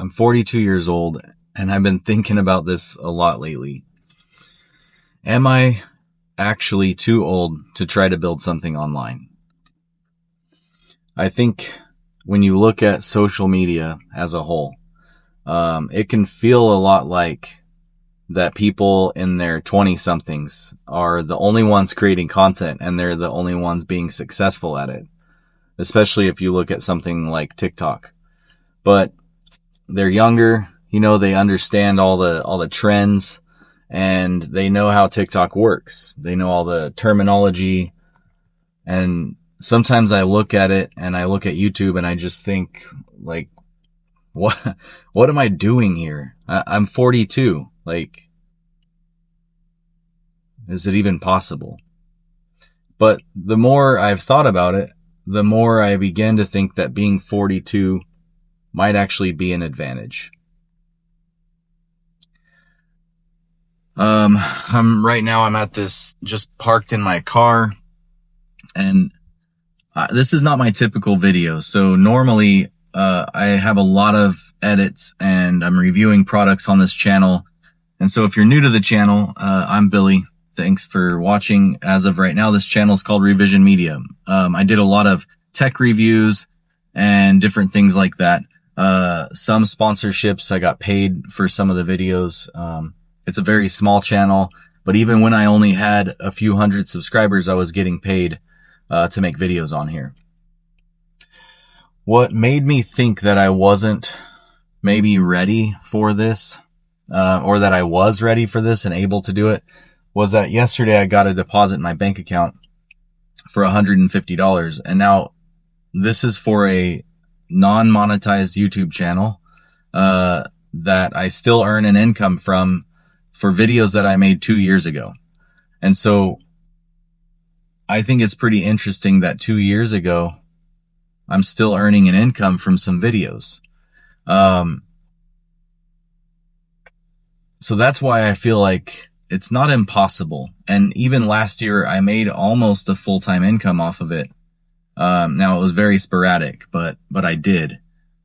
I'm 42 years old, and I've been thinking about this a lot lately. Am I actually too old to try to build something online? I think when you look at social media as a whole, it can feel a lot like that people in their 20-somethings are the only ones creating content and they're the only ones being successful at it, especially if you look at something like TikTok. But they're younger, they understand all the trends, and they know how TikTok works. They know all the terminology. And sometimes I look at it and I look at YouTube and I just think, like, what am I doing here? I'm 42. Like, is it even possible? But the more I've thought about it, the more I begin to think that being 42 might actually be an advantage. I'm at this, just parked in my car, and this is not my typical video. So normally, I have a lot of edits and I'm reviewing products on this channel. And so if you're new to the channel, I'm Billy. Thanks for watching. As of right now, this channel is called Revision Media. I did a lot of tech reviews and different things like that. Some sponsorships, I got paid for some of the videos. It's a very small channel, but even when I only had a few hundred subscribers, I was getting paid to make videos on here. What made me think that I wasn't maybe ready for this, or that I was ready for this and able to do it, was that yesterday I got a deposit in my bank account for $150. And now this is for a non-monetized YouTube channel, that I still earn an income from for videos that I made 2 years ago. And so I think it's pretty interesting that 2 years ago, I'm still earning an income from some videos. So that's why I feel like it's not impossible. And even last year, I made almost a full-time income off of it. Now it was very sporadic, but I did.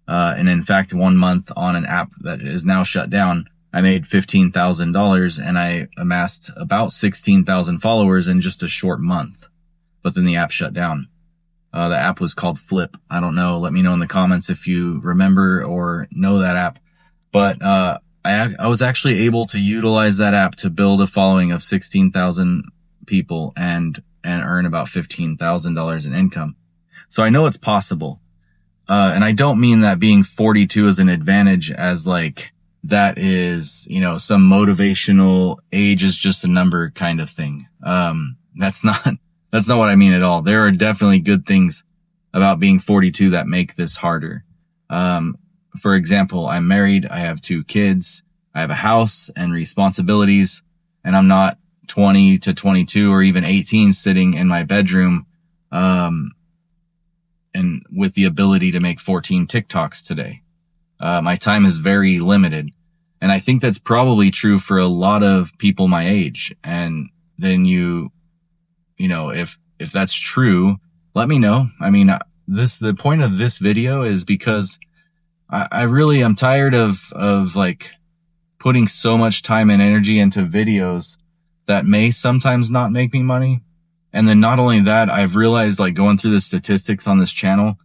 And in fact, 1 month on an app that is now shut down, I made $15,000 and I amassed about 16,000 followers in just a short month. But then the app shut down. The app was called Flip. I don't know. Let me know in the comments if you remember or know that app. But I was actually able to utilize that app to build a following of 16,000 people and earn about $15,000 in income. So I know it's possible. And I don't mean that being 42 is an advantage as like that is, some motivational age is just a number kind of thing. That's not what I mean at all. There are definitely good things about being 42 that make this harder. For example, I'm married. I have 2 kids. I have a house and responsibilities, and I'm not 20 to 22 or even 18 sitting in my bedroom, and with the ability to make 14 TikToks today. My time is very limited. And I think that's probably true for a lot of people my age. And then if that's true, let me know. I mean, the point of this video is because I really am tired of like putting so much time and energy into videos that may sometimes not make me money. And then not only that, I've realized, like, going through the statistics on this channel,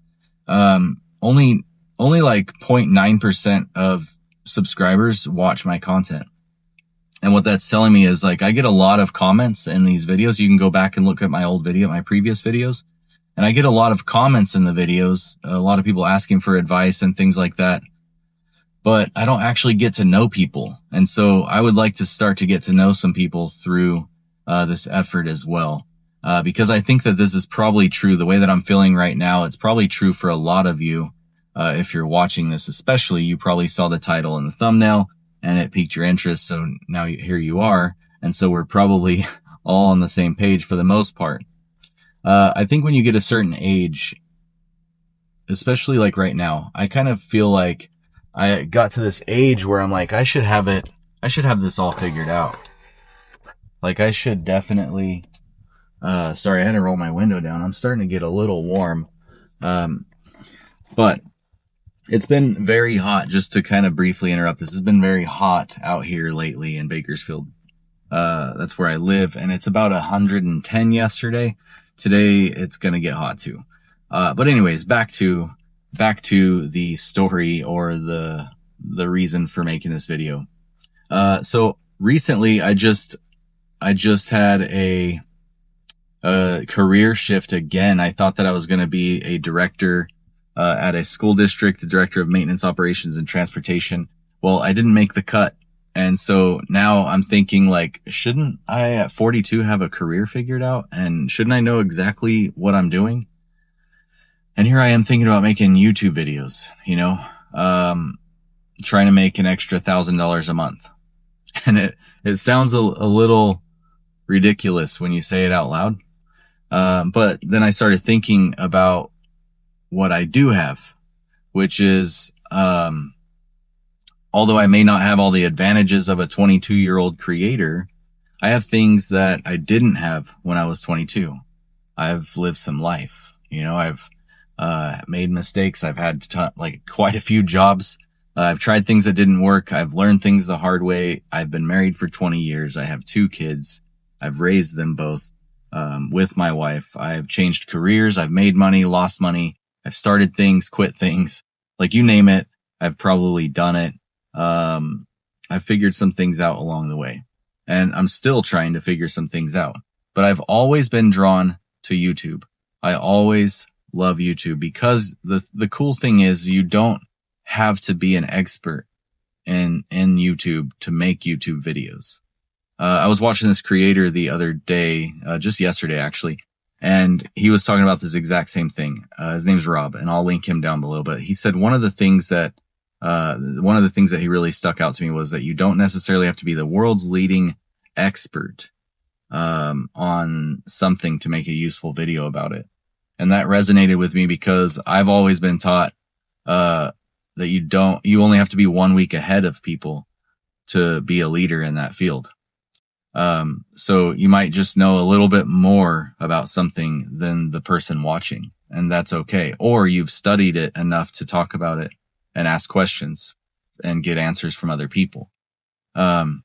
only like 0.9% of subscribers watch my content. And what that's telling me is, like, I get a lot of comments in these videos. You can go back and look at my previous videos. And I get a lot of comments in the videos, a lot of people asking for advice and things like that. But I don't actually get to know people. And so I would like to start to get to know some people through this effort as well. Because I think that this is probably true. The way that I'm feeling right now, it's probably true for a lot of you. If you're watching this, especially, you probably saw the title and the thumbnail and it piqued your interest. So now here you are. And so we're probably all on the same page for the most part. I think when you get a certain age, especially like right now, I kind of feel like I got to this age where I'm like, I should have this all figured out. Like, I should definitely, sorry, I had to roll my window down. I'm starting to get a little warm. But It's been very hot, just to kind of briefly interrupt. This has been very hot out here lately in Bakersfield. That's where I live, and it's about 110 yesterday. Today it's gonna get hot too. But anyways, back to the story, or the reason for making this video. So recently I just had a career shift again. I thought that I was gonna be a director at a school district, the director of maintenance operations and transportation. Well, I didn't make the cut. And so now I'm thinking, like, shouldn't I at 42 have a career figured out? And shouldn't I know exactly what I'm doing? And here I am thinking about making YouTube videos, trying to make an extra $1,000 a month. And it sounds a little ridiculous when you say it out loud. But then I started thinking about what I do have, which is, although I may not have all the advantages of a 22-year-old creator, I have things that I didn't have when I was 22. I've lived some life. I've made mistakes. I've had quite a few jobs. I've tried things that didn't work. I've learned things the hard way. I've been married for 20 years. I have 2 kids. I've raised them both with my wife. I've changed careers. I've made money, lost money. I've started things, quit things. Like, you name it, I've probably done it. I've figured some things out along the way, and I'm still trying to figure some things out, but I've always been drawn to YouTube. I always love YouTube because the cool thing is you don't have to be an expert in YouTube to make YouTube videos. I was watching this creator the other day, just yesterday actually, and he was talking about this exact same thing. His name's Rob, and I'll link him down below, but he said one of the things that he really stuck out to me was that you don't necessarily have to be the world's leading expert on something to make a useful video about it. And that resonated with me because I've always been taught that you only have to be 1 week ahead of people to be a leader in that field. So you might just know a little bit more about something than the person watching, and that's okay. Or you've studied it enough to talk about it and ask questions and get answers from other people. And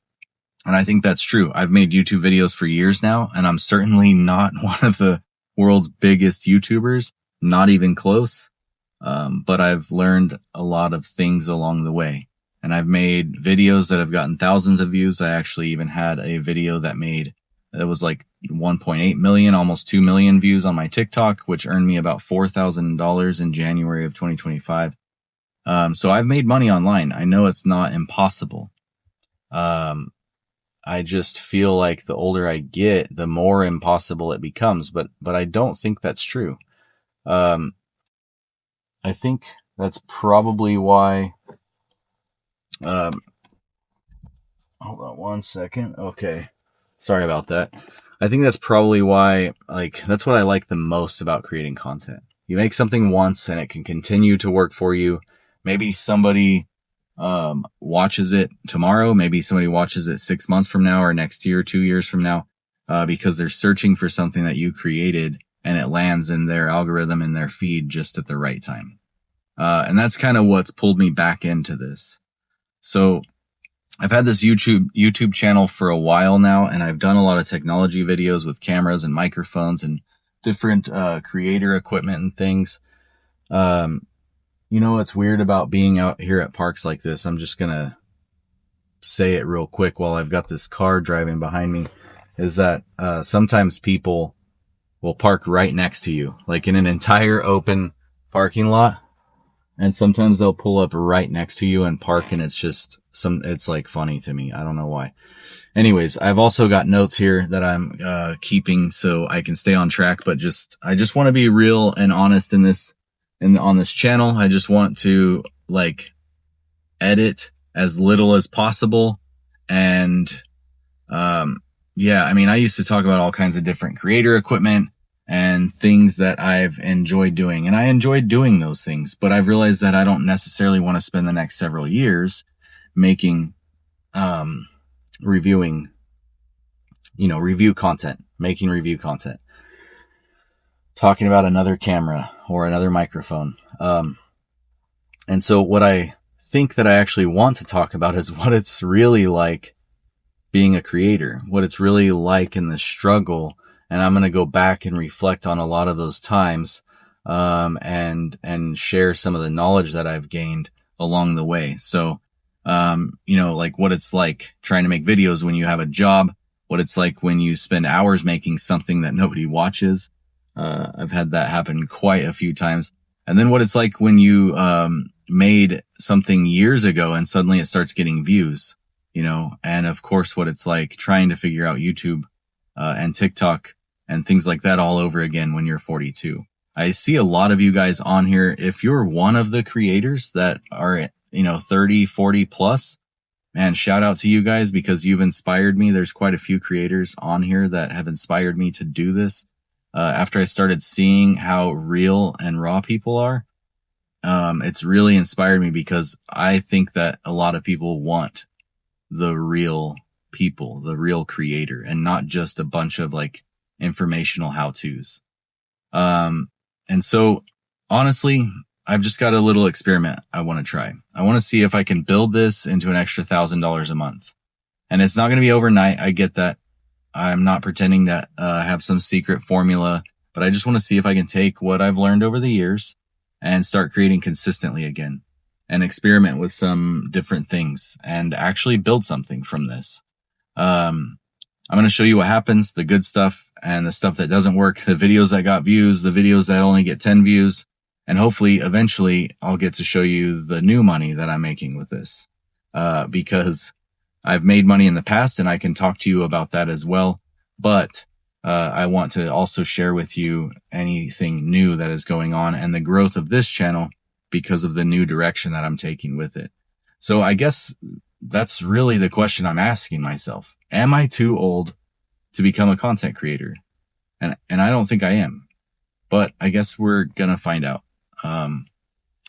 I think that's true. I've made YouTube videos for years now, and I'm certainly not one of the world's biggest YouTubers, not even close. But I've learned a lot of things along the way, and I've made videos that have gotten thousands of views. I actually even had a video that was like 1.8 million, almost 2 million views on my TikTok, which earned me about $4,000 in January of 2025. So I've made money online. I know it's not impossible. I just feel like the older I get, the more impossible it becomes, but I don't think that's true. I think that's probably why, hold on 1 second. Okay. Sorry about that. I think that's probably why, that's what I like the most about creating content. You make something once and it can continue to work for you. Maybe somebody watches it tomorrow. Maybe somebody watches it 6 months from now, or next year, 2 years from now, because they're searching for something that you created and it lands in their algorithm, in their feed just at the right time. And that's kind of what's pulled me back into this. So I've had this YouTube channel for a while now, and I've done a lot of technology videos with cameras and microphones and different creator equipment and things. What's weird about being out here at parks like this, I'm just gonna say it real quick while I've got this car driving behind me, is that sometimes people will park right next to you, like in an entire open parking lot. And sometimes they'll pull up right next to you and park, and it's like funny to me. I don't know why. Anyways, I've also got notes here that I'm keeping so I can stay on track, but I just want to be real and honest on this channel. I just want to edit as little as possible. And I used to talk about all kinds of different creator equipment and things that I've enjoyed doing. And I enjoyed doing those things, but I've realized that I don't necessarily want to spend the next several years making, review content, making review content, talking about another camera or another microphone. And so what I think that I actually want to talk about is what it's really like being a creator, what it's really like in the struggle. And I'm going to go back and reflect on a lot of those times, and share some of the knowledge that I've gained along the way. So, like what it's like trying to make videos when you have a job, what it's like when you spend hours making something that nobody watches. I've had that happen quite a few times. And then what it's like when you, made something years ago and suddenly it starts getting views, and of course what it's like trying to figure out YouTube, and TikTok and things like that all over again when you're 42. I see a lot of you guys on here. If you're one of the creators that are, 30, 40 plus, man, shout out to you guys because you've inspired me. There's quite a few creators on here that have inspired me to do this. After I started seeing how real and raw people are, it's really inspired me because I think that a lot of people want the real people, the real creator, and not just a bunch of like informational how-tos. And so honestly, I've just got a little experiment I want to try. I want to see if I can build this into an extra $1,000 a month. And it's not going to be overnight. I get that. I'm not pretending to have some secret formula, but I just want to see if I can take what I've learned over the years and start creating consistently again and experiment with some different things and actually build something from this. I'm going to show you what happens, the good stuff and the stuff that doesn't work, the videos that got views, the videos that only get 10 views, and hopefully eventually I'll get to show you the new money that I'm making with this, because I've made money in the past and I can talk to you about that as well. But I want to also share with you anything new that is going on and the growth of this channel because of the new direction that I'm taking with it. So I guess that's really the question I'm asking myself. Am I too old to become a content creator? And I don't think I am, but I guess we're going to find out. And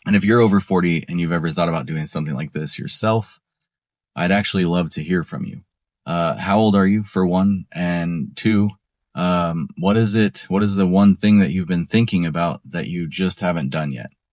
if you're over 40 and you've ever thought about doing something like this yourself, I'd actually love to hear from you. How old are you, for one? And two, what is the one thing that you've been thinking about that you just haven't done yet?